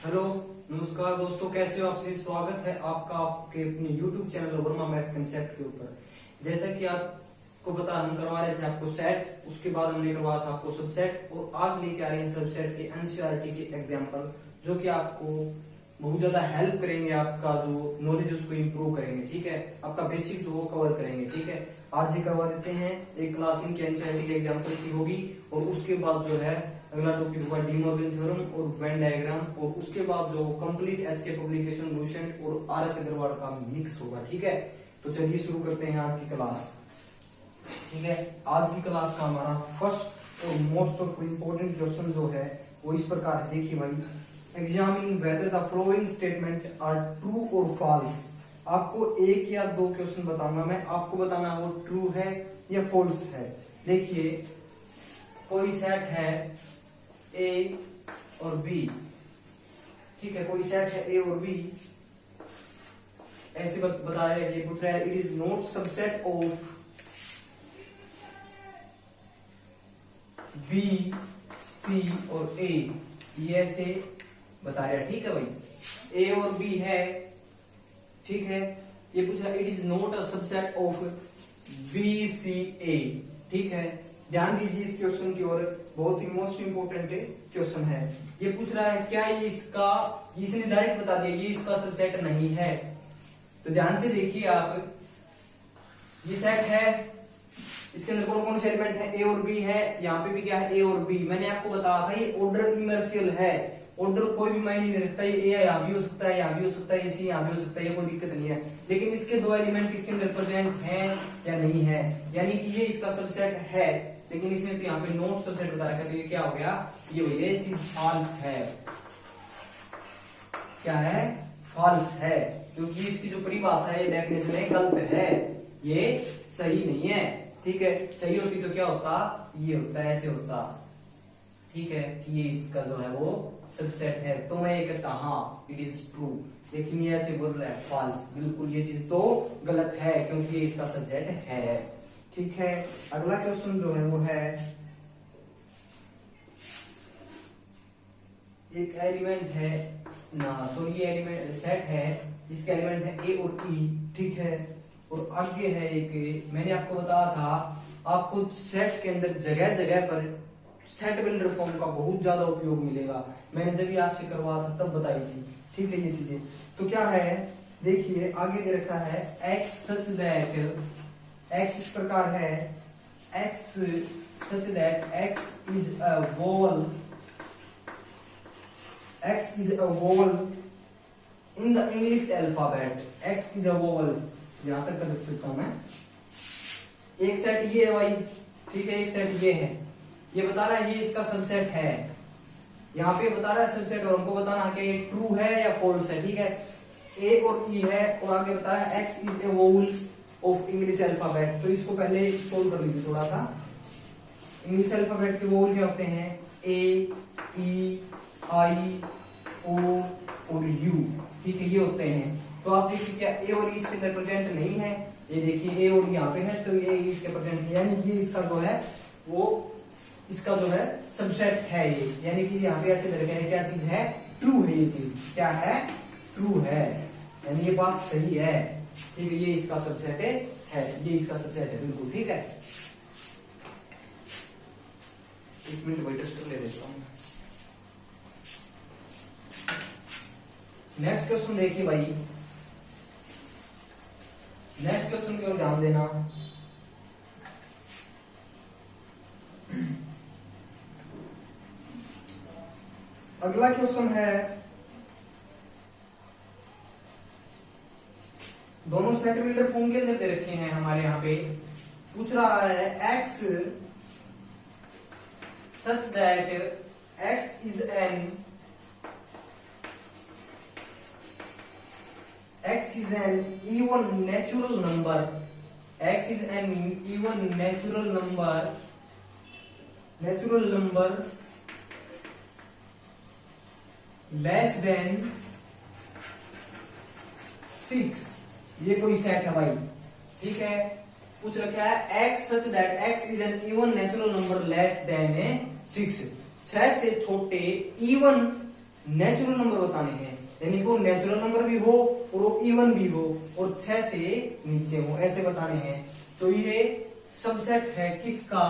Hello नमस्कार दोस्तों, कैसे हो आप सभी। स्वागत है आपका आपके अपने YouTube channel Verma math concept के ऊपर। जैसा कि आपको पता, हम करवा रहे थे आपको सेट, उसके बाद हमने करवाया था आपको सबसेट, और आज लेके आ रहे हैं सबसेट के एनसीईआरटी के एग्जाम्पल, जो कि आपको बहुत ज्यादा हेल्प करेंगे। आपका जो नॉलेज उसको इम्प्रूव करेंगे, ठीक है। आपका बेसिक जो वो कवर करेंगे, ठीक है। आज ही करवा देते हैं। एक क्लास इनके एनसीईआरटी के एग्जाम्पल की होगी, और उसके बाद जो है अगला टॉपिक होगा डी मॉर्गन थ्योरम और वेन डायग्राम, और उसके बाद जो कंप्लीट एसके पब्लिकेशन लूसेंट और आरएस अग्रवाल का मिक्स होगा, ठीक है। तो चलिए शुरू करते हैं आज की क्लास, ठीक है। आज की क्लास का हमारा फर्स्ट और मोस्ट ऑफ इम्पोर्टेंट क्वेश्चन जो है वो इस प्रकार है। देखिए भाई, examining whether the following statement are true और फॉल्स। आपको एक या दो क्वेश्चन बताऊंगा मैं, आपको बताना वो ट्रू है या फॉल्स है। देखिए, कोई सेट है ए और बी, ठीक है। कोई सेट है ए और बी, ऐसे बताया ये पूछ रहा है it is not subset of B C और ए, ये ऐसे बता रहा है, ठीक है भाई। ए और बी है, ठीक है। ये पूछ रहा है it is not a subset of B C A, ठीक है। ध्यान दीजिए इस क्वेश्चन की ओर, बहुत ही मोस्ट इंपोर्टेंट क्वेश्चन है। ये पूछ रहा है क्या ये इसका, इसने डायरेक्ट बता दिया ये इसका सबसेट नहीं है। तो ध्यान से देखिए आप, ये सेट है, इसके अंदर कौन कौन से एलिमेंट है, ए और बी है। यहाँ पे भी क्या है, ए और बी। मैंने आपको बताया था ये ऑर्डर इमर्सियल है, ऑर्डर कोई भी मायने नहीं रखता। ये ए यहाँ भी हो सकता है, यहाँ भी हो सकता है, सी यहाँ भी हो सकता है, ये कोई दिक्कत नहीं है। लेकिन इसके दो एलिमेंट इसके अंदर प्रेजेंट हैं या नहीं है, यानी कि ये इसका सबसेट है। लेकिन इसने तो यहाँ पे नॉट सबसेट बता रखा, तो ये क्या हो गया, ये चीज फॉल्स है। क्या है, फॉल्स है, क्योंकि इसकी जो परिभाषा है, डेफिनेशन है, गलत है, ये सही नहीं है, ठीक है। सही होती तो क्या होता, ये होता, ऐसे होता, ठीक है। ये इसका जो है वो सबसेट है, तो मैं ये कहता हाँ इट इज ट्रू। लेकिन ये ऐसे बोल रहा है फॉल्स, बिल्कुल ये चीज तो गलत है, क्योंकि ये इसका सबसेट है, ठीक है। अगला क्वेश्चन जो है वो है, एक एलिमेंट है ना, सॉरी ये एलिमेंट सेट है जिसके एलिमेंट है ए और ई, ठीक है। और आगे है एक, मैंने आपको बताया था आपको सेट के अंदर जगह जगह पर सेट बिल्डर फॉर्म का बहुत ज्यादा उपयोग मिलेगा। मैंने जब ये आपसे करवाया था तब बताई थी, ठीक है। ये चीजें तो क्या है, देखिए आगे दे रखा है एक्स सच दैट, एक्स इस प्रकार है, x such that x is a vowel, x is a vowel in the English alphabet, x is a vowel. यहां तक कर सकता हूं मैं। एक सेट ये है भाई, ठीक है, एक सेट ये है, ये बता रहा है ये इसका सबसेट है। यहाँ पे बता रहा है सबसेट, और हमको बताना है कि ये ट्रू है या फॉल्स है, ठीक है। ए और ई है, और आगे बता रहा है x is a vowel of English alphabet. तो इसको पहले सोल्व कर लीजिए थोड़ा सा। इंग्लिश अल्फाबेट के वोवल क्या होते हैं, ए, ई, आई, ओ और यू, ठीक है, ये होते हैं। तो आप देखिए क्या ए और ई इसके अंदर प्रेजेंट नहीं है, ये देखिए ए और यहाँ पे है, तो ये इसके प्रेजेंट है, यानी कि इसका जो है वो इसका जो है सबसेट है ये, यानी कि यहाँ पे ऐसे लगे हैं, क्या चीज है, ट्रू है। ये चीज क्या है, ट्रू है, यानी ये बात सही है, ठीक है। ये इसका सबसेट है, ये इसका सबसेट है, बिल्कुल ठीक है। एक मिनट भाई, टेस्टर ले लेता हूँ। नेक्स्ट क्वेश्चन देखिए भाई, नेक्स्ट क्वेश्चन की ओर ध्यान देना। अगला क्वेश्चन है, दोनों सेट बिल्डर फॉर्म के अंदर दे रखे हैं हमारे यहाँ पे। पूछ रहा है x such that x is an, x is an even natural number, x is an even natural number less than 6। ये कोई सेट है भाई, ठीक है। पूछ रखा है x such that x is an even natural number less than 6, 6 से छोटे इवन नेचुरल नंबर बताने हैं, यानी वो नेचुरल नंबर भी हो और वो इवन भी हो और 6 से नीचे हो, ऐसे बताने हैं। तो ये सबसेट है किसका,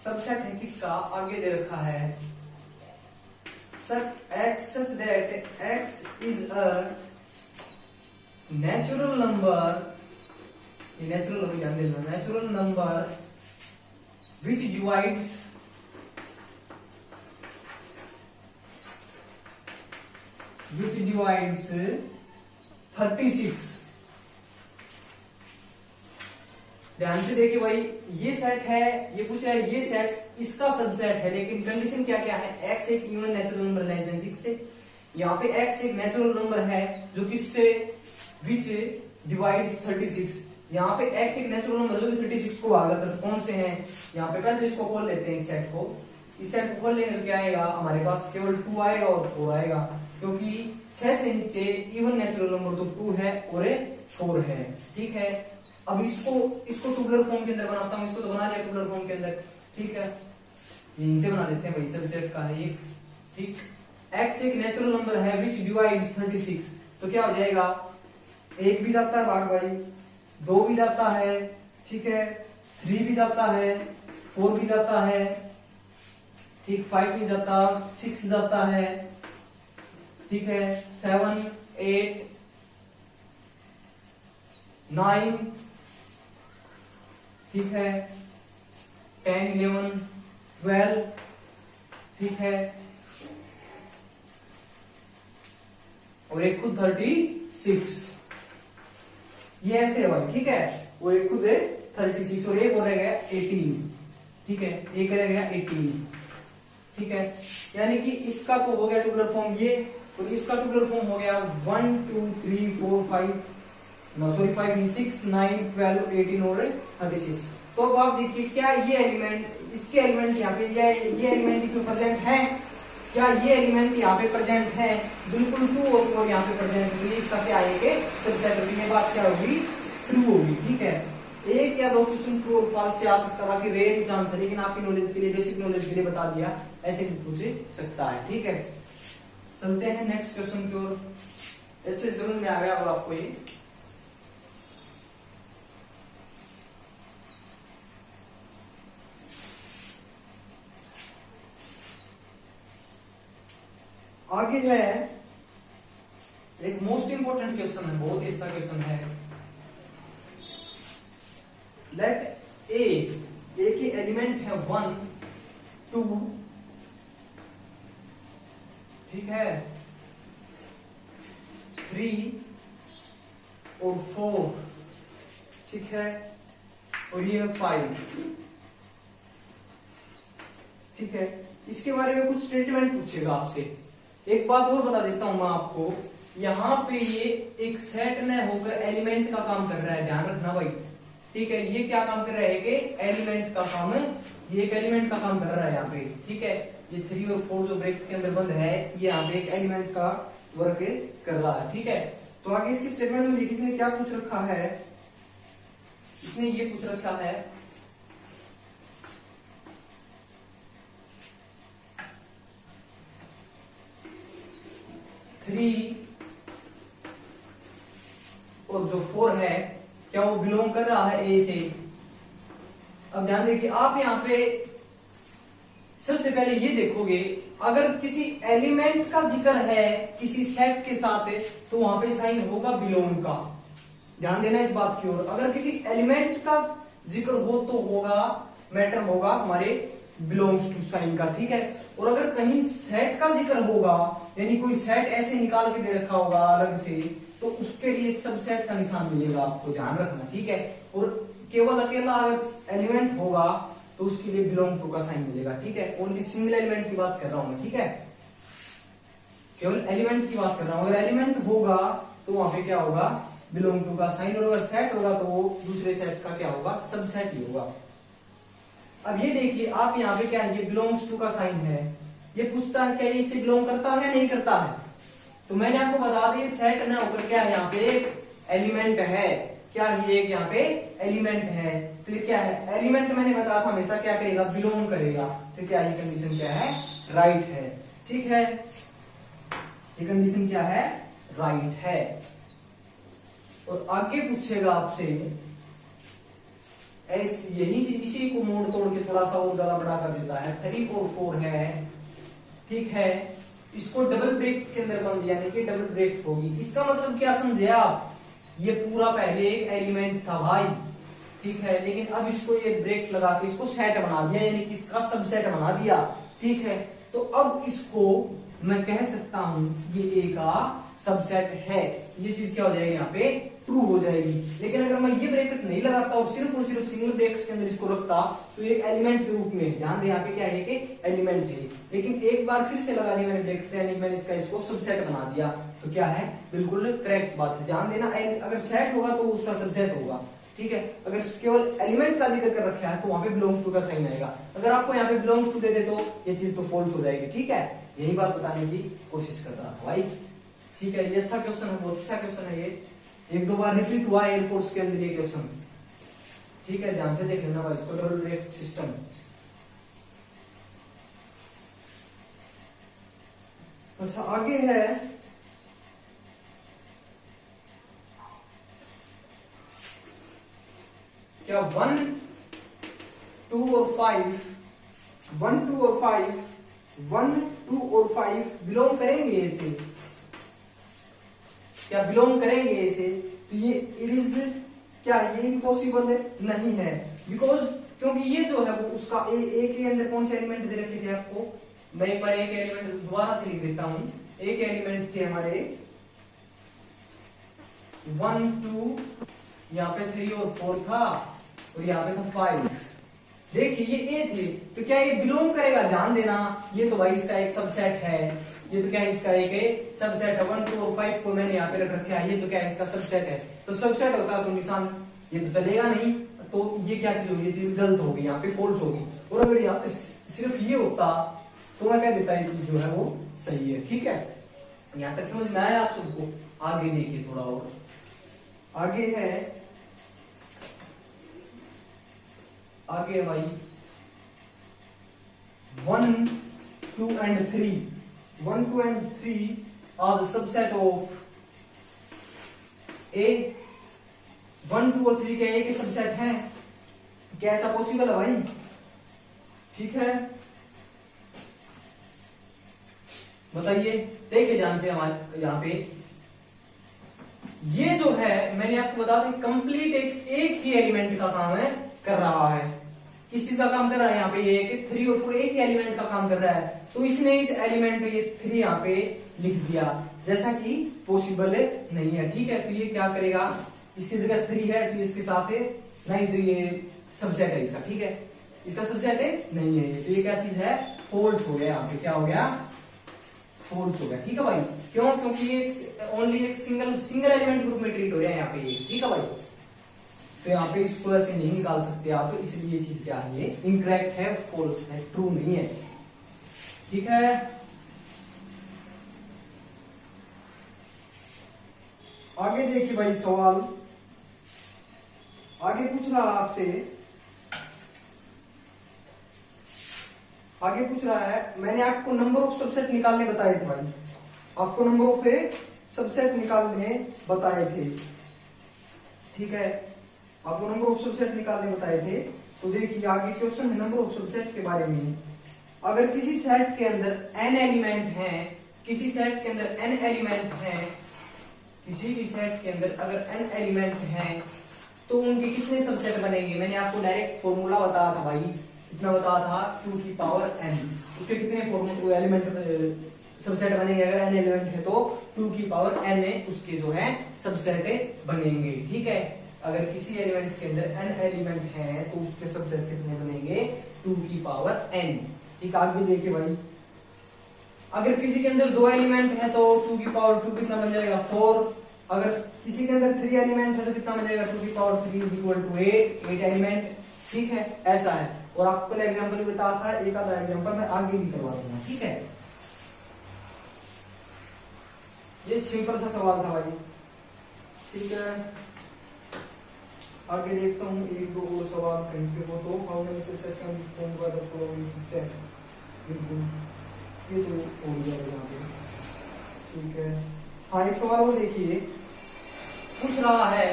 सबसेट है किसका, आगे दे रखा है such that x is a natural number, ये नेचुरल नंबर ध्यान देना, natural number which divides which divides 36। ध्यान से देखिए भाई, ये सेट है, ये पूछ रहा है ये सेट इसका सबसेट है, लेकिन कंडीशन क्या क्या है, x एक even natural number less than 6 से, यहाँ पे x एक नेचुरल नंबर है जो किससे, विच डिवाइड्स 36, यहाँ पे x एक नेचुरल नंबर जो कि 36 को भाग करता है, कौन से हैं, यहाँ पे पहले तो इसको खोल लेते हैं, इस सेट को, इस सेट को खोल लेंगे तो क्या आएगा हमारे पास, केवल 2 आएगा और 4 आएगा, क्योंकि 6 से नीचे इवन नेचुरल नंबर तो 2 है और 4 है, ठीक है। अब इसको टूबलर फॉर्म के अंदर बनाता हूं, इसको तो बना लिया टूबलर फॉर्म के अंदर, ठीक है, इनसे बना लेते हैं भाई, सबसेट का है ये, ठीक। x एक नेचुरल नंबर है विच डिवाइड्स 36, तो क्या हो जाएगा, 1 भी जाता है भाग भाई, 2 भी जाता है, ठीक है, 3 भी जाता है, 4 भी जाता है, ठीक, 5 भी जाता, 6 जाता है, ठीक है, 7 8 9, ठीक है, 10 11 12, ठीक है, और एक खुद 36, ये ऐसे है भाई, ठीक है, वो एक खुद है 36 और एक हो रह गया 18, ठीक है, एक रह गया 18, ठीक है, यानी कि इसका तो हो गया टूबलर फॉर्म ये, और इसका टूबलर फॉर्म हो गया 1 2 3 4 5 5 6 9 12 18 और 36। तो अब आप देखिए क्या ये एलिमेंट, इसके एलिमेंट यहाँ पे ये एलिमेंट इसमें प्रेजेंट है, क्या ये एलिमेंट यहाँ पे प्रेजेंट है, बिल्कुल ट्रू और यहाँ पे प्रेजेंट है, इसका क्या है कि सबसेट होगी, ये बात क्या होगी, ट्रू होगी, ठीक है। एक या दो क्वेश्चन ट्रू और फॉल्स से आ सकता है, बाकी रेयर चांस है, लेकिन आपकी नॉलेज के लिए, बेसिक नॉलेज के लिए बता दिया, ऐसे भी पूछ सकता है, ठीक है। चलते हैं नेक्स्ट क्वेश्चन की ओर, अच्छे समझ में आ गया अब आपको ये, आगे जो है एक मोस्ट इंपोर्टेंट क्वेश्चन है, बहुत ही अच्छा क्वेश्चन है। लेट ए के एलिमेंट है 1 2, ठीक है, 3 और 4, ठीक है, और ये 5, ठीक है। इसके बारे में कुछ स्टेटमेंट पूछेगा आपसे। एक बात और बता देता हूं मैं आपको, यहाँ पे ये एक सेट न होकर एलिमेंट का काम कर रहा है, ध्यान रखना भाई, ठीक है। ये क्या काम कर रहा है कि एलिमेंट का काम, ये एक एलिमेंट का काम कर रहा है यहाँ पे, ठीक है। ये 3 और 4 जो ब्रैकेट के अंदर बंद है, ये यहाँ पे एक एलिमेंट का वर्क कर रहा है, ठीक है। तो आगे इसकी स्टेटमेंट में देखिए, इसने क्या पूछ रखा है, इसने ये पूछ रखा है, थ्री और जो 4 है क्या वो बिलोंग कर रहा है ए से। अब ध्यान देखिए, आप यहां पे सबसे पहले ये देखोगे, अगर किसी एलिमेंट का जिक्र है किसी सेट के साथ तो वहां पे साइन होगा बिलोंग का, ध्यान देना इस बात की ओर। अगर किसी एलिमेंट का जिक्र हो तो होगा, मैटर होगा हमारे बिलोंग्स टू साइन का, ठीक है। और अगर कहीं सेट का जिक्र होगा, यानी कोई सेट ऐसे निकाल के दे रखा होगा अलग से, तो उसके लिए सबसेट का निशान मिलेगा, आपको ध्यान रखना, ठीक है। और केवल अकेला अगर एलिमेंट होगा तो उसके लिए बिलोंग टू का साइन मिलेगा, ठीक है। ओनली सिंगल एलिमेंट की बात कर रहा हूं मैं, ठीक है, केवल एलिमेंट की बात कर रहा हूं। अगर एलिमेंट होगा तो वहां पे क्या होगा, बिलोंग टू का साइन, और अगर सेट होगा तो वो दूसरे सेट का क्या होगा, सबसेट ही होगा। अब ये देखिए, आप यहाँ पे क्या है, ये बिलोंग्स टू का साइन है, ये पूछता है क्या ये इससे बिलोंग करता है या नहीं करता है। तो मैंने आपको बता दिया सेट ना होकर क्या है, यहाँ पे एक एलिमेंट है, क्या ये एक यहाँ पे एलिमेंट है, तो ये क्या है, एलिमेंट मैंने बताया था हमेशा क्या करेगा, बिलोंग करेगा, तो क्या ये कंडीशन क्या है, राइट है। ठीक है, ये कंडीशन क्या है, राइट है। और आगे पूछेगा आपसे यही इसी को मोड़ तोड़ के थोड़ा सा और ज्यादा बड़ा कर देता है। 3 और 4 है, ठीक है, इसको डबल ब्रेक के अंदर बन, यानी कि डबल ब्रेक होगी। इसका मतलब क्या समझे आप, ये पूरा पहले एक एलिमेंट था भाई, ठीक है, लेकिन अब इसको ये ब्रेक लगा के इसको सेट बना दिया, यानी कि इसका सबसेट बना दिया। ठीक है, तो अब इसको मैं कह सकता हूं ये ए का सबसेट है। ये चीज क्या हो जाएगी, यहाँ पे ट्रू हो जाएगी। लेकिन अगर मैं ये ब्रैकेट नहीं लगाता और सिर्फ सिंगल ब्रैकेट्स के अंदर इसको रखता तो एक एलिमेंट के रूप में, ध्यान दे यहाँ पे क्या है कि एलिमेंट है, लेकिन एक बार फिर से लगा दी मैंने ब्रैकेट, यानी मैंने इसको सबसेट बना दिया, तो क्या है, बिल्कुल करेक्ट बात है। ध्यान देना, अगर सेट होगा तो उसका सबसेट होगा। ठीक है, अगर केवल एलिमेंट का जिक्र कर रखा है तो वहां पे बिलोंग्स टू का साइन आएगा। अगर आपको यहाँ पे बिलोंग्स टू दे दे तो ये चीज तो फॉल्स हो जाएगी। ठीक है, यही बात बताने की कोशिश कर रहा था भाई। ठीक है, ये अच्छा क्वेश्चन है, बहुत अच्छा क्वेश्चन है। ये 1-2 बार रिपीट हुआ एयरफोर्स के अंदर ये क्वेश्चन। ठीक है, ध्यान से देख लेना भाई इसको, डबल ब्रेक सिस्टम। अच्छा, आगे है क्या 1, 2 और 5, 1, 2 और 5, 1, 2 और 5 बिलोंग करेंगे ऐसे, क्या बिलोंग करेंगे ऐसे, तो ये इट इज क्या, ये इम्पॉसिबल है, नहीं है, बिकॉज क्योंकि ये जो है वो उसका ए के अंदर कौन से एलिमेंट दे रखे थे आपको, मैं एक बार एक एलिमेंट दोबारा से लिख देता हूं। एक एलिमेंट थे हमारे 1, 2, यहाँ पे 3 और 4 था, और यहाँ पे था 5। देखिए ये ए थे, तो क्या ये बिलोंग करेगा, ध्यान देना, ये तो भाई इसका एक सबसेट है, ये तो क्या है, इसका एक सबसेट है। 1, 2 और 5 को मैंने यहाँ पे रख रखा है, ये तो क्या है, इसका सबसेट है। तो सबसेट होता है तो निशान ये तो चलेगा नहीं, तो ये क्या चीज होगी, ये चीज गलत होगी, यहाँ पे फॉल्स होगी। और अगर यहाँ पे सिर्फ ये होता तो मैं कह देता ये चीज जो है वो सही है। ठीक है, यहां तक समझ में आया आप सबको। आगे देखिए थोड़ा और, आगे है भाई 1, 2 and 3, 1, 2 and 3 are the subset of A। 1, 2 और 3 के A के सबसेट हैं, क्या ऐसा पॉसिबल है भाई? ठीक है, बताइए, देखिए ध्यान से हमारे यहाँ पे ये जो है मैंने आपको बता दें कंप्लीट एक ही एलिमेंट का काम है, कर रहा है। किस चीज का काम कर रहा है यहाँ पे, ये कि 3 और 4 एक ही एलिमेंट का काम कर रहा है, तो इसने इस एलिमेंट में ये 3 यहाँ पे लिख दिया, जैसा कि पॉसिबल नहीं है। ठीक है, तो ये क्या करेगा, इसकी जगह 3 है तो इसके साथ है नहीं, तो ये सबसेट है इसका। ठीक है, इसका सबसेट है नहीं है, तो ये क्या चीज है, फॉल्स हो गया। यहाँ पे क्या हो गया, फॉल्स हो गया। ठीक है भाई, क्यों, क्योंकि ये ओनली एक सिंगल एलिमेंट ग्रुप में ट्रीट हो रहा है यहाँ पे ये। ठीक है भाई, तो यहाँ पे इसको ऐसे नहीं निकाल सकते आप, इसलिए ये चीज क्या है, ये इनकरेक्ट है, फॉल्स है, ट्रू नहीं है। ठीक है, आगे देखिए भाई सवाल, आगे पूछ रहा है आपसे, आगे पूछ रहा है, मैंने आपको नंबर ऑफ सबसेट निकालने बताए थे भाई, आपको नंबर ऑफ सबसेट निकालने बताए थे। ठीक है, आपको नंबर ऑफ सबसेट निकालने बताए थे। तो देखिए आगे क्वेश्चन है नंबर ऑफ सबसेट के बारे में। अगर किसी सेट के अंदर n एलिमेंट हैं, किसी सेट के अंदर n एलिमेंट हैं, किसी भी सेट के अंदर अगर n एलिमेंट हैं, तो उनके कितने सबसेट बनेंगे। मैंने आपको डायरेक्ट फॉर्मूला बताया था भाई, कितना बताया था, 2 की पावर n। उसके कितने एलिमेंट सबसेट बनेंगे, अगर n एलिमेंट है तो 2 की पावर n उसके जो है सबसेट बनेंगे। ठीक है, अगर किसी एलिमेंट के अंदर n एलिमेंट है तो उसके सबसेट कितने बनेंगे, 2 की पावर n। ठीक, आगे देखिए भाई, अगर किसी के अंदर 2 एलिमेंट है तो 2 की पावर 2 कितना बन जाएगा, 4। अगर किसी के अंदर 3 एलिमेंट है तो कितना बन जाएगा, 2 की power 3 is equal to 8 element. ठीक है, ऐसा है। और आपको एग्जाम्पल भी बताया था, एक आधा एग्जाम्पल मैं आगे भी करवा दूंगा। ठीक है, ये सिंपल सा सवाल था भाई। ठीक है, आगे देखता हूँ 1-2 और सवाल कहीं पे हो तो। How many subset can be formed by the following subset. बिल्कुल ये तो हो जाएगा यहाँ पे, ठीक है। हाँ एक सवाल और देखिए, पूछ रहा है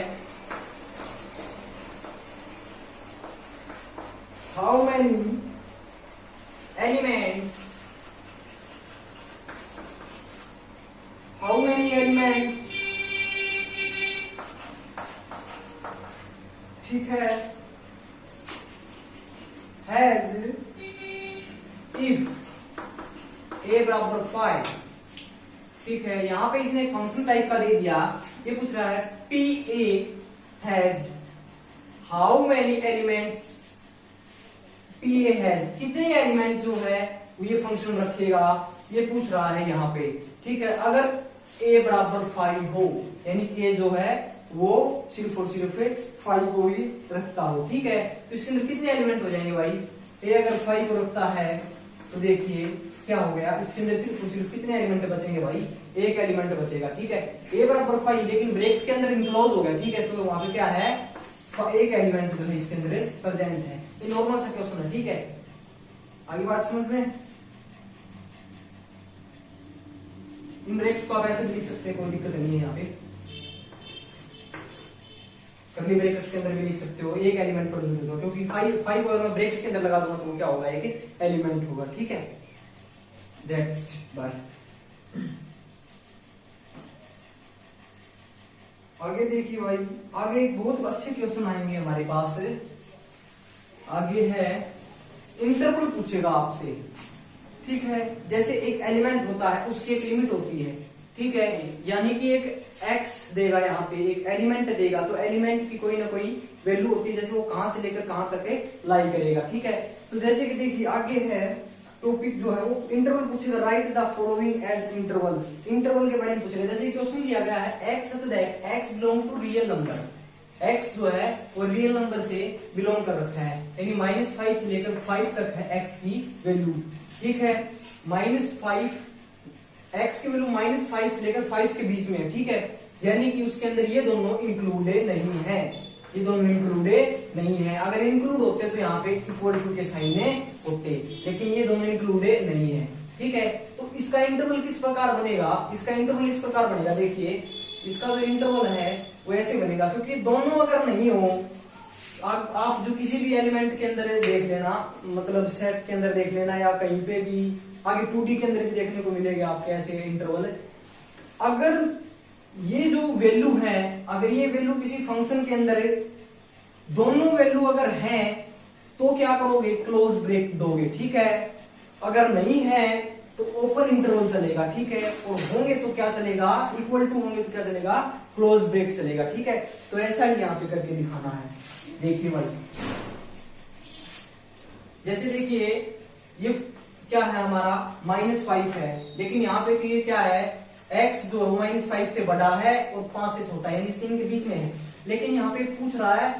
how many elements, how many elements, ठीक है, हैज इफ a बराबर 5, ठीक है। यहां पे इसने एक फंक्शन टाइप का दे दिया, ये पूछ रहा है P A has how many elements, P A has कितने एलिमेंट जो है वो ये फंक्शन रखेगा, ये पूछ रहा है यहाँ पे, ठीक है। अगर a बराबर 5 हो, यानी a जो है वो सिर्फ और सिर्फ 5 को ही रखता हो, ठीक है। तो इसके अंदर कितने एलिमेंट हो जाएंगे भाई, a अगर 5 को रखता है तो देखिए क्या हो गया, इसके अंदर सिर्फ और सिर्फ कितने एलिमेंट बचेंगे भाई, एक एलिमेंट बचेगा, ठीक है। a बराबर 5 लेकिन ब्रेक के अंदर इनक्लोज हो गया, ठीक है। तो वहां पे क्या है, एक एलिमेंट जो है इसके अंदर प्रेजेंट है। ये नॉर्मल सा क्वेश्चन है, ठीक है। आगे बात समझ में, इन ब्रेक्स को आप ऐसे भी लिख सकते हैं, कोई दिक्कत नहीं है। यहाँ पे कर्ली ब्रेकर्स के अंदर भी लिख सकते हो, एक एलिमेंट पर जरूरत हो, क्योंकि 5 अगर मैं ब्रेक्स के अंदर लगा दूंगा तो क्या होगा, एक एलिमेंट होगा, ठीक है। That's by. आगे देखिए भाई, आगे एक बहुत अच्छे क्वेश्चन आएंगे हमारे पास। आगे है इंटरवल पूछेगा आपसे, ठीक है। जैसे एक एलिमेंट होता है उसकी एक लिमिट होती है, ठीक है। यानी कि एक x देगा, यहाँ पे एक एलिमेंट देगा, तो एलिमेंट की कोई ना कोई वैल्यू होती है, जैसे वो कहां से लेकर कहां तक लाई करेगा, ठीक है। तो जैसे कि देखिए आगे है टॉपिक जो है वो इंटरवल पूछेगा, write the following as interval, interval के बारे में पूछेगा। जैसे क्वेश्चन दिया गया है x such that x belong to real number, x जो है वो रियल नंबर से बिलोंग कर रखा है, यानी -5 से लेकर 5 तक है x की वैल्यू, ठीक है। -5 x की वैल्यू -5 से लेकर 5 के बीच में है, ठीक है। यानी कि उसके अंदर ये दोनों इंक्लूडेड नहीं है, ये दोनों इंक्लूडेड नहीं है। अगर इंक्लूड होते तो यहाँ पे इक्वल टू के साइन होते, लेकिन ये दोनों इंक्लूडेड नहीं है, ठीक है। तो इसका इंटरवल किस प्रकार बनेगा, इसका इंटरवल इस प्रकार बनेगा, देखिए इसका जो इंटरवल है वो ऐसे बनेगा, क्योंकि दोनों अगर नहीं हो, आप जो किसी भी एलिमेंट के अंदर देख लेना, मतलब सेट के अंदर देख लेना या कहीं पे भी आगे 2D के अंदर भी देखने को मिलेगा आपके ऐसे इंटरवल। अगर ये जो वैल्यू है, अगर ये वैल्यू किसी फंक्शन के अंदर दोनों वैल्यू अगर है तो क्या करोगे, क्लोज ब्रेक दोगे, ठीक है। अगर नहीं है तो ओपन इंटरवल चलेगा, ठीक है। और होंगे तो क्या चलेगा, इक्वल टू होंगे तो क्या चलेगा, क्लोज ब्रेक चलेगा, ठीक है। तो ऐसा ही यहाँ पे करके दिखाना है। देखिए भाई, जैसे देखिए ये क्या है हमारा -5 है, लेकिन यहाँ पे ये क्या है, x जो -5 से बड़ा है और 5 से छोटा है, यानी इसके इनके बीच में है। लेकिन यहाँ पे पूछ रहा है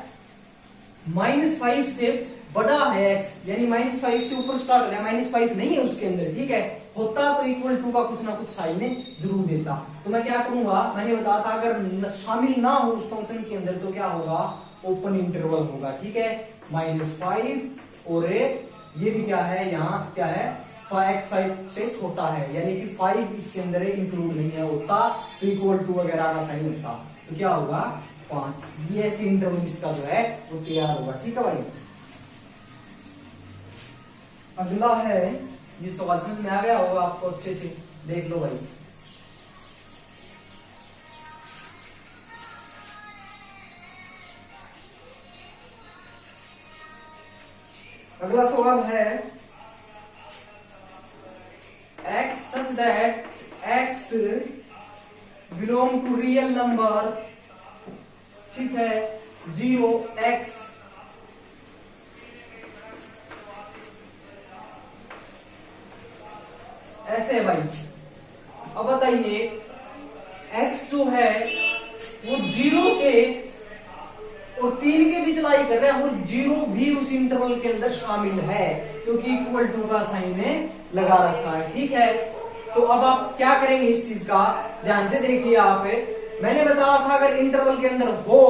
-5 से बड़ा है x, यानी -5 से ऊपर स्टार्ट हो रहा है, -5 नहीं है उसके अंदर, ठीक है। होता तो इक्वल टू का कुछ ना कुछ साइन जरूर देता। तो मैं क्या करूंगा, मैंने बताया था अगर शामिल ना हो उस फंक्शन के अंदर तो क्या होगा, ओपन इंटरवल होगा, ठीक है। -5 और ये भी क्या है, यहाँ क्या है, x 5 से छोटा है, यानी कि 5 इसके अंदर इंक्लूड नहीं है, होता तो इक्वल टू वगैरह का साइन होता, तो क्या होगा 5। ये ऐसे इंटरवल इसका जो है वो तैयार होगा, ठीक है भाई। अगला है, ये सवाल समझ में आ गया होगा आपको, अच्छे से देख लो भाई। अगला सवाल है x such that x belong to real number, ठीक है, 0x ऐसे है भाई। अब बताइए x जो है वो 0 से और 3 के बीच लाई कर रहा है, वो 0 भी उस इंटरवल के अंदर शामिल है, क्योंकि इक्वल टू का साइन लगा रखा है, ठीक है। तो अब आप क्या करेंगे इस चीज का, ध्यान से देखिए आप, मैंने बताया था अगर इंटरवल के अंदर हो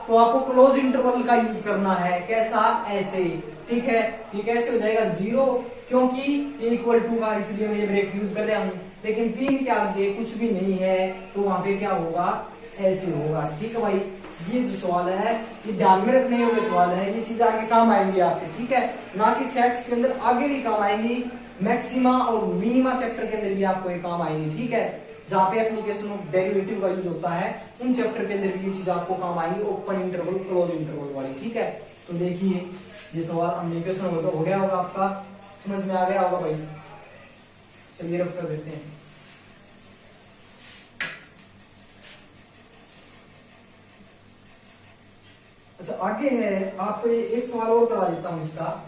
तो आपको क्लोज इंटरवल का यूज करना है। कैसा? ऐसे। ठीक है, ये कैसे हो जाएगा? 0, क्योंकि ये इक्वल टू का, इसलिए मैं ये ब्रेक यूज कर रहा हूं। लेकिन 3 के आगे कुछ भी नहीं है तो वहां पे क्या होगा? ऐसे होगा। ठीक है भाई, ये जो सवाल है ये ध्यान में रखने योग्य सवाल है। ये चीज आगे काम आएंगी आपके, ठीक है, ना कि सेट्स के अंदर आगे भी काम आएंगी, मैक्सिमा और मिनिमा चैप्टर के अंदर भी आपको ये काम आएंगी। ठीक है, जहां पे एप्लीकेशन ऑफ डेरिवेटिव का यूज होता है उन चैप्टर के अंदर भी ये चीज आपको काम आएंगी, ओपन इंटरवल क्लोज इंटरवल वाली। ठीक है, तो देखिए ये सवाल अप्लीकेशन हो गया होगा, आपका समझ में आ गया होगा भाई। चलिए रफ कर देते हैं। अच्छा आगे है, आपको ये एक सवाल और करवा देता हूं इसका।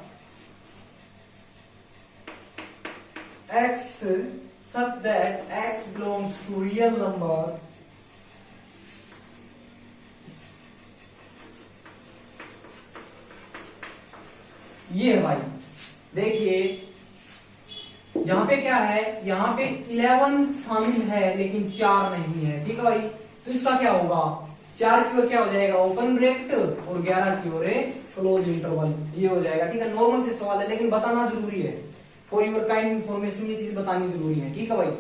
x such that x belongs to real number ये है भाई। देखिए यहां पे क्या है, यहां पे 11 शामिल है लेकिन 4 नहीं है। ठीक है भाई, तो इसका क्या होगा? 4 की ओर क्या हो जाएगा? ओपन ब्रैकेट, और 11 की ओर क्लोज इंटरवल, ये हो जाएगा। ठीक है, नॉर्मल से सवाल है लेकिन बताना जरूरी है, फॉर योर काइंड इंफॉर्मेशन ये चीज बतानी जरूरी है। ठीक है भाई,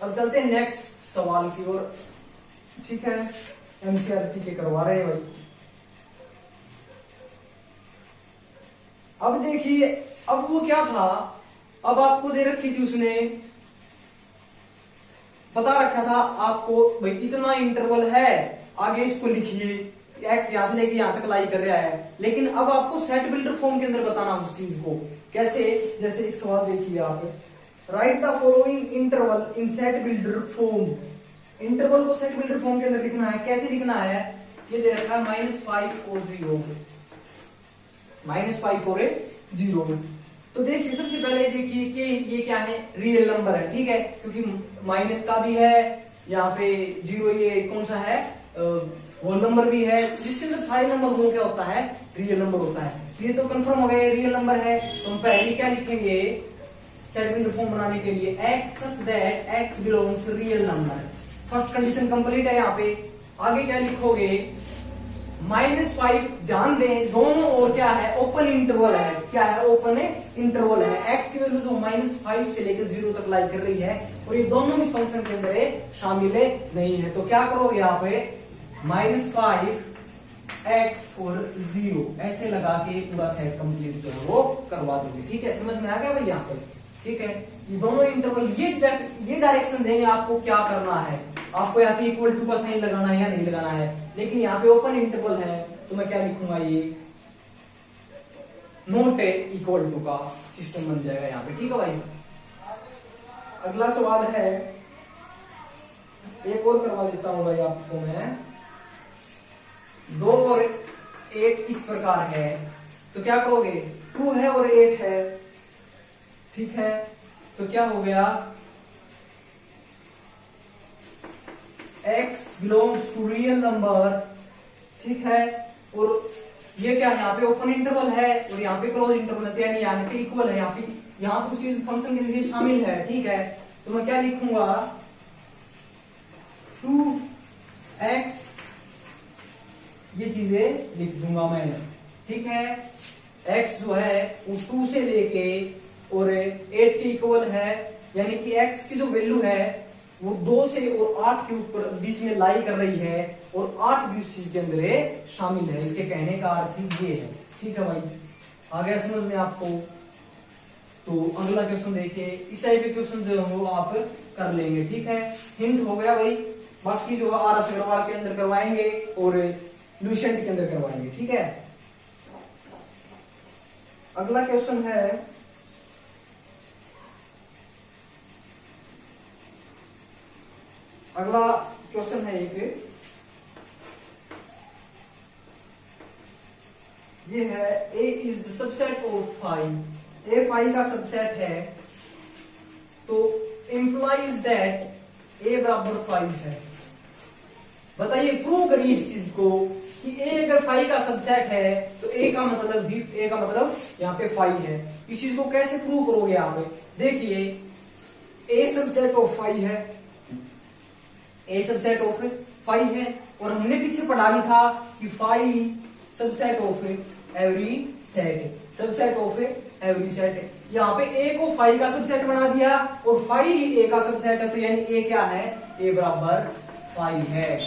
अब चलते हैं नेक्स्ट सवाल की ओर। ठीक है, एनसीईआरटी के करवा रहे हैं भाई। अब देखिए, अब वो क्या था, अब आपको दे रखी थी उसने, बता रखा था आपको भाई इतना इंटरवल है, आगे इसको लिखिए, एक्स यहां से लेके यहां तक लाई कर रहा है। लेकिन अब आपको सेट बिल्डर फॉर्म के अंदर बताना उस चीज को। कैसे? जैसे एक सवाल देखिए आप, right the following interval in set builder form. Interval को सेट बिल्डर फॉर्म के अंदर लिखना है। कैसे लिखना है? ये दे रखा है -5 और 0, -5 और 0। तो देखिए सबसे पहले देखिए कि ये क्या है? रियल नंबर है। ठीक है, क्योंकि माइनस का भी है, यहाँ पे 0 ये कौन सा है? होल नंबर भी है, जिसके अंदर सारे नंबर वो क्या होता है? रियल नंबर होता है। ये तो कंफर्म हो गया रियल नंबर है। तो हम पहले क्या लिखेंगे सेट बिल्डर फॉर्म बनाने के लिए? x such that x belongs real number. First condition complete है। यहाँ पे आगे क्या लिखोगे? -5, ध्यान दें दोनों और क्या है? ओपन इंटरवल है। क्या है? ओपन इंटरवल है। x की वैल्यू जो -5 से लेकर 0 तक लाई कर रही है, और ये दोनों ही फंक्शन के अंदर शामिल नहीं है। तो क्या करोगे यहाँ पे? -5 x और 0 ऐसे लगा के पूरा सेट कंप्लीट जो है वो करवा दोगे। ठीक है, समझ में आ गया भाई यहाँ पे? ठीक है, ये दोनों इंटरवल ये डायरेक्शन देंगे आपको क्या करना है। आपको यहाँ पे इक्वल टू का साइन लगाना है या नहीं लगाना है। लेकिन यहाँ पे ओपन इंटरवल है तो मैं क्या लिखूंगा? ये नॉट इक्वल टू का सिस्टम बन जाएगा यहाँ पे। ठीक है भाई, अगला सवाल है, एक और करवा देता हूं भाई आपको मैं। 2 और 8 इस प्रकार है, तो क्या करोगे? 2 है और 8 है। ठीक है, तो क्या हो गया? x belongs to real number. ठीक है, और ये क्या है? यहाँ पे ओपन इंटरवल है और यहाँ पे क्लोज इंटरवल है, यानी यहाँ पे इक्वल है। यहाँ पे उस चीज फंक्शन के लिए शामिल है। ठीक है, तो मैं क्या लिखूंगा? 2x, ये चीजें लिख दूंगा मैं। ठीक है, x जो है वो 2 से लेके और 8 के इक्वल है, यानी कि x की जो वैल्यू है वो 2 से और 8 के ऊपर बीच में लाई कर रही है, और 8 भी उस चीज के अंदर शामिल है। इसके कहने का अर्थ ये है। ठीक है भाई, आ गया समझ में आपको? तो अगला क्वेश्चन देखिए, इस टाइप के क्वेश्चन जो है वो आप कर लेंगे। ठीक है, हिंट हो गया भाई। बाकी जो आर एस अग्रवाल के अंदर करवाएंगे और लुसेंट के अंदर करवाएंगे। ठीक है, अगला क्वेश्चन है, अगला क्वेश्चन है एक, ये है A is the subset of 5। A 5 का सबसेट है, तो इंप्लाइज दैट A बराबर 5 है। बताइए, प्रूव करिए इस चीज को कि A अगर 5 का सबसेट है तो A का मतलब भी, A का मतलब यहाँ पे 5 है। इस चीज को कैसे प्रूव करोगे आप? देखिए A सबसेट ऑफ 5 है, ए सबसेट ऑफ फाइव है, और हमने पीछे पढ़ा भी था कि five subset of every set, subset of every set. यहाँ पे ए को फाइव का सबसेट बना दिया और फाइव ही ए का सबसेट है, तो यानी ए क्या है, ए बराबर फाइव है।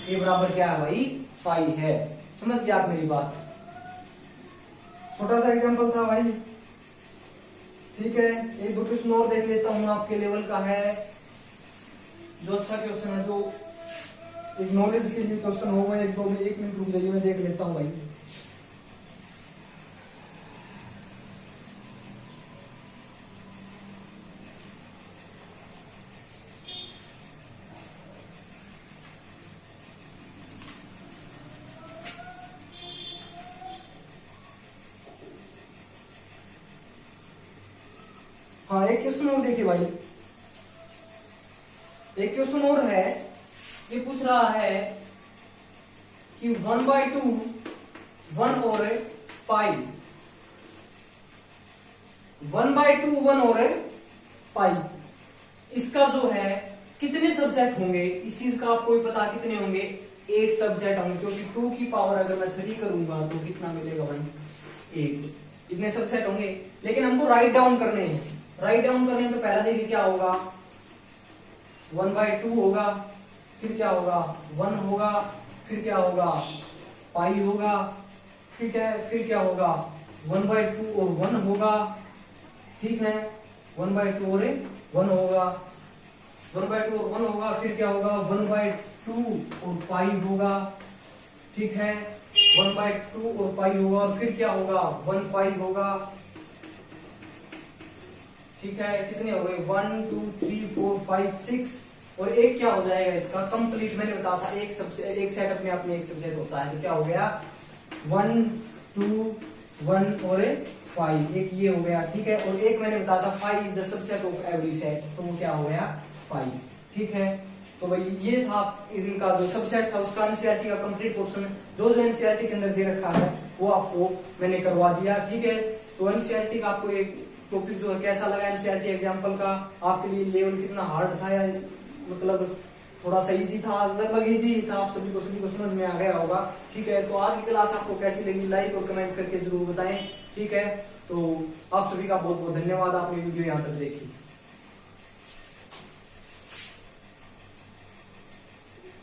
ए बराबर क्या है भाई, फाइव है। समझ गया आप मेरी बात? छोटा सा एग्जांपल था भाई, ठीक है। एक दो क्वेश्चन और देख लेता हूं, आपके लेवल का है, जो अच्छा क्वेश्चन है, जो एक नॉलेज के लिए क्वेश्चन होगा। एक दो में 1 मिनट रुक जाइए, मैं देख लेता हूं भाई। हाँ, एक क्वेश्चन और देखिए भाई, एक क्वेश्चन और है। ये पूछ रहा है कि 1/2 1 और पाई, 1/2 1 और पाई, इसका जो है कितने सबसेट होंगे, इस चीज का आपको भी पता कितने होंगे, 8 सबसेट होंगे, क्योंकि 2 की पावर अगर मैं 3 करूंगा तो कितना मिलेगा भाई, 8। इतने सबसेट होंगे, लेकिन हमको राइट डाउन करने हैं। राइट डाउन करने हैं तो पहला देखिए क्या होगा, 1/2 होगा, फिर क्या होगा 1 होगा, फिर क्या होगा पाई होगा, ठीक है, फिर क्या होगा 1/2 और 1 होगा, ठीक है, 1/2 और 1 होगा, 1/2 और 1 होगा, फिर क्या होगा 1/2 और पाई होगा, ठीक है, 1/2 और पाई होगा, फिर क्या होगा 1 पाई होगा, ठीक है। कितने हो गए 1 2 3 4 5 6, और एक क्या हो जाएगा इसका कंप्लीट, मैंने बताया था एक सबसे एक सेट अपने आप में एक सबसेट होता है, तो क्या हो गया 1 2 1 और 5, एक ये हो गया, ठीक है। और एक मैंने बताया था 5 is the subset of every set, तो वो क्या हो गया 5, ठीक है। तो भाई ये था इनका जो सबसेट था, उसका एनसीईआरटी का कंप्लीट पोर्शन जो जो एनसीईआरटी के अंदर दे रखा है वो आपको मैंने करवा दिया, ठीक है। तो एनसीईआरटी का आपको एक टॉपिक जो है कैसा लगा, एनसीईआरटी एग्जाम्पल का आपके लिए लेवल कितना हार्ड था, या मतलब थोड़ा सा इजी था, लगभग इजी था, आप सभी को समझ में आ गया होगा, ठीक है। तो आज की क्लास आपको कैसी लगी, लाइक और कमेंट करके जरूर बताएं, ठीक है। तो आप सभी का बहुत बहुत धन्यवाद, आपने वीडियो यहाँ तक देखी।